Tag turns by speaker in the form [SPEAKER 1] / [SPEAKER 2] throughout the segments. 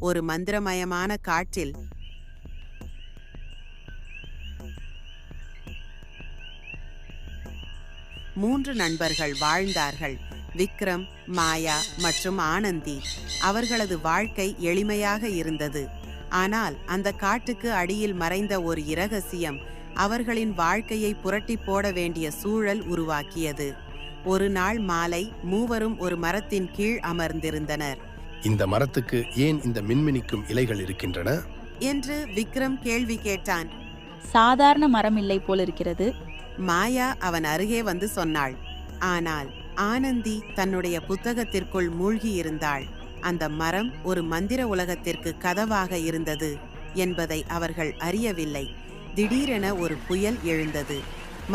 [SPEAKER 1] ஒரு மந்திரமயமான காட்டில் மூன்று நண்பர்கள் வாழ்ந்தார்கள். விக்ரம், மாயா மற்றும் ஆனந்தி. அவர்களது வாழ்க்கை எளிமையாக இருந்தது. ஆனால் அந்த காட்டுக்கு அடியில் மறைந்த ஒரு இரகசியம் அவர்களின் வாழ்க்கையை புரட்டி போட வேண்டிய சூழல் உருவாக்கியது. ஒரு நாள் மாலை மூவரும் ஒரு மரத்தின் கீழ் அமர்ந்திருந்தனர்.
[SPEAKER 2] இந்த மரத்துக்கு ஏன் இந்த மின்மினிக்கும் இலைகள் இருக்கின்றன
[SPEAKER 1] என்று விக்ரம் கேள்வி கேட்டான்.
[SPEAKER 3] சாதாரண மரம் இல்லை போலிருக்கிறது.
[SPEAKER 1] மாயா அவன் அருகே வந்து சொன்னாள். ஆனால் ஆனந்தி தன்னுடைய புத்தகத்திற்குள் மூழ்கியிருந்தாள். அந்த மரம் ஒரு மந்திர உலகத்திற்கு கதவாக இருந்தது என்பதை அவர்கள் அறியவில்லை. திடீரென ஒரு புயல் எழுந்தது.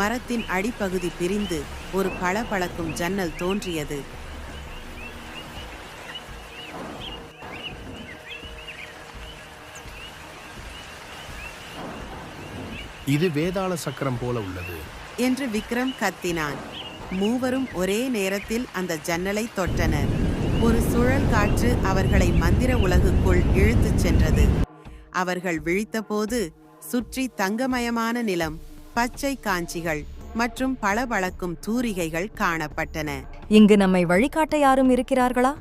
[SPEAKER 1] மரத்தின் அடிப்பகுதி பிரிந்து ஒரு பளபளக்கும் ஜன்னல் தோன்றியது.
[SPEAKER 2] இது வேதாள சக்கரம் போல உள்ளது
[SPEAKER 1] என்று விக்ரம் கத்தினான். மூவரும் ஒரே நேரத்தில் அந்த ஜன்னலை தொட்டனர். ஒரு சுழல் காற்று அவர்களை மந்திர உலகுக்குள் இழுத்துச் சென்றது. அவர்கள் விழித்தபோது சுற்றி தங்கமயமான நிலம், பச்சை காஞ்சிகள் மற்றும் பளபளக்கும் தூரிகைகள் காணப்பட்டன.
[SPEAKER 4] இங்கு நம்மை வழிகாட்ட யாரும் இருக்கிறார்களா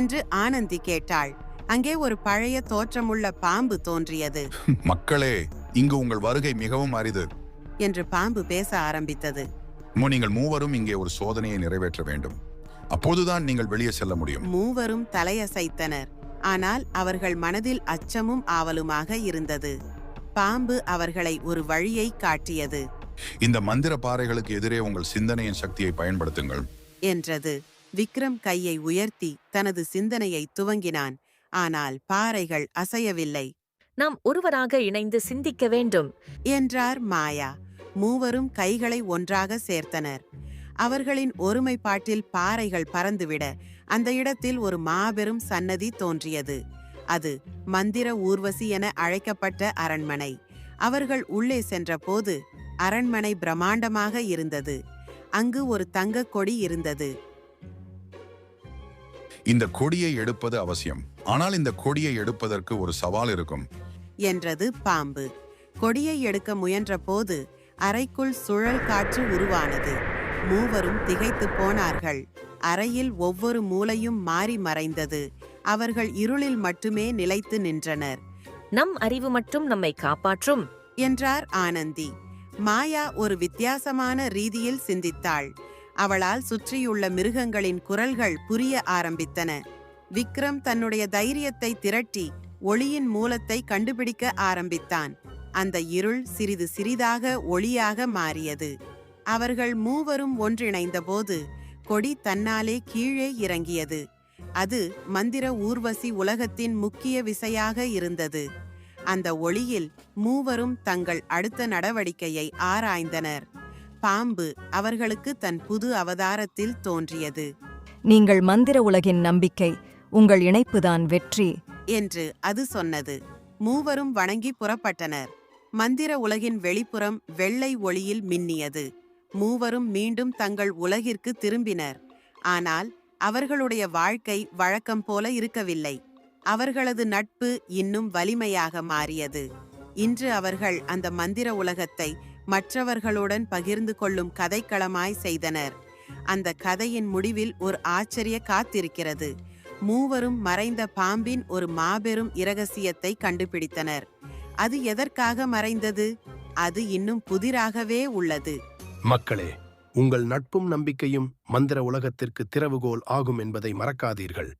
[SPEAKER 1] என்று ஆனந்தி கேட்டாள். அங்கே ஒரு பழைய தோற்றமுள்ள பாம்பு தோன்றியது.
[SPEAKER 5] மக்களே, இங்கு உங்கள் வருகை மிகவும் அரிது
[SPEAKER 1] என்று பாம்பு பேச ஆரம்பித்தது.
[SPEAKER 5] நீங்கள் மூவரும் இங்கே ஒரு சோதனையை நிறைவேற்ற வேண்டும். அப்போதுதான் நீங்கள் வெளியே செல்ல முடியும்.
[SPEAKER 1] மூவரும் தலையசைத்தனர். ஆனால் அவர்கள் மனதில் அச்சமும் ஆவலுமாக இருந்தது. பாம்பு அவர்களை ஒரு வழியை காட்டியது.
[SPEAKER 5] இந்த மந்திர பாறைகளுக்கு எதிரே உங்கள் சிந்தனையின் சக்தியை பயன்படுத்துங்கள்
[SPEAKER 1] என்றது. விக்ரம் கையை உயர்த்தி தனது சிந்தனையை துவங்கினான். ஆனால் பாறைகள் அசையவில்லை.
[SPEAKER 6] நாம் ஒருவராக இணைந்து சிந்திக்க வேண்டும்
[SPEAKER 1] என்றார் மாயா. மூவரும் கைகளை ஒன்றாக சேர்த்தனர். அவர்களின் ஒருமைப்பாட்டில் பாறைகள் பறந்துவிட அந்த இடத்தில் ஒரு மாபெரும் சன்னதி தோன்றியது. அது மந்திர ஊர்வசி என அழைக்கப்பட்ட அரண்மனை. அவர்கள் உள்ளே சென்றபோது அரண்மனை பிரம்மாண்டமாக இருந்தது. அங்கு ஒரு தங்க கொடி இருந்தது.
[SPEAKER 5] இந்த கொடியை எடுப்பது அவசியம். ஆனால் இந்த கொடியை எடுப்பதற்கு ஒரு சவால் இருக்கும்
[SPEAKER 1] என்றது பாம்பு. கொடியை எடுக்க முயன்ற போது அறைக்குள் சுழல் காற்று உருவானது. மூவரும் திகைத்து போனார்கள். அறையில் ஒவ்வொரு மூலையும் மாறி மறைந்தது. அவர்கள் இருளில் மட்டுமே நிலைத்து நின்றனர்.
[SPEAKER 6] நம் அறிவு மட்டும் நம்மை காப்பாற்றும்
[SPEAKER 1] என்றார் ஆனந்தி. மாயா ஒரு வித்தியாசமான ரீதியில் சிந்தித்தாள். அவளால் சுற்றியுள்ள மிருகங்களின் குரல்கள் புரிய ஆரம்பித்தன. விக்ரம் தன்னுடைய தைரியத்தை திரட்டி ஒளியின் மூலத்தை கண்டுபிடிக்க ஆரம்பித்தான். அந்த இருள் சிறிது சிறிதாக ஒளியாக மாறியது. அவர்கள் மூவரும் ஒன்றிணைந்தபோது கொடி தன்னாலே கீழே இறங்கியது. அது மந்திர ஊர்வசி உலகத்தின் முக்கிய விசையாக இருந்தது. அந்த ஒளியில் மூவரும் தங்கள் அடுத்த நடவடிக்கையை ஆராய்ந்தனர். பாம்பு அவர்களுக்கு தன் புது அவதாரத்தில் தோன்றியது.
[SPEAKER 4] நீங்கள் மந்திர உலகின் நம்பிக்கை, உங்கள் இணைப்புதான் வெற்றி
[SPEAKER 1] என்று அது சொன்னது. மூவரும் வணங்கி புறப்பட்டனர். மந்திர உலகின் வெளிப்புறம் வெள்ளை ஒளியில் மின்னியது. மூவரும் மீண்டும் தங்கள் உலகிற்கு திரும்பினர். ஆனால் அவர்களுடைய வாழ்க்கை வழக்கம் போல இருக்கவில்லை. அவர்களது நட்பு இன்னும் வலிமையாக மாறியது. இன்று அவர்கள் அந்த மந்திர உலகத்தை மற்றவர்களுடன் பகிர்ந்து கொள்ளும் கதைக்களமாய் செய்தனர். அந்த கதையின் முடிவில் ஒரு ஆச்சரிய காத்திருக்கிறது. மூவரும் மறைந்த பாம்பின் ஒரு மாபெரும் இரகசியத்தை கண்டுபிடித்தனர். அது எதற்காக மறைந்தது? அது இன்னும் புதிராகவே உள்ளது.
[SPEAKER 2] மக்களே, உங்கள் நட்பும் நம்பிக்கையும் மந்திர உலகத்திற்கு திறவுகோல் ஆகும் என்பதை மறக்காதீர்கள்.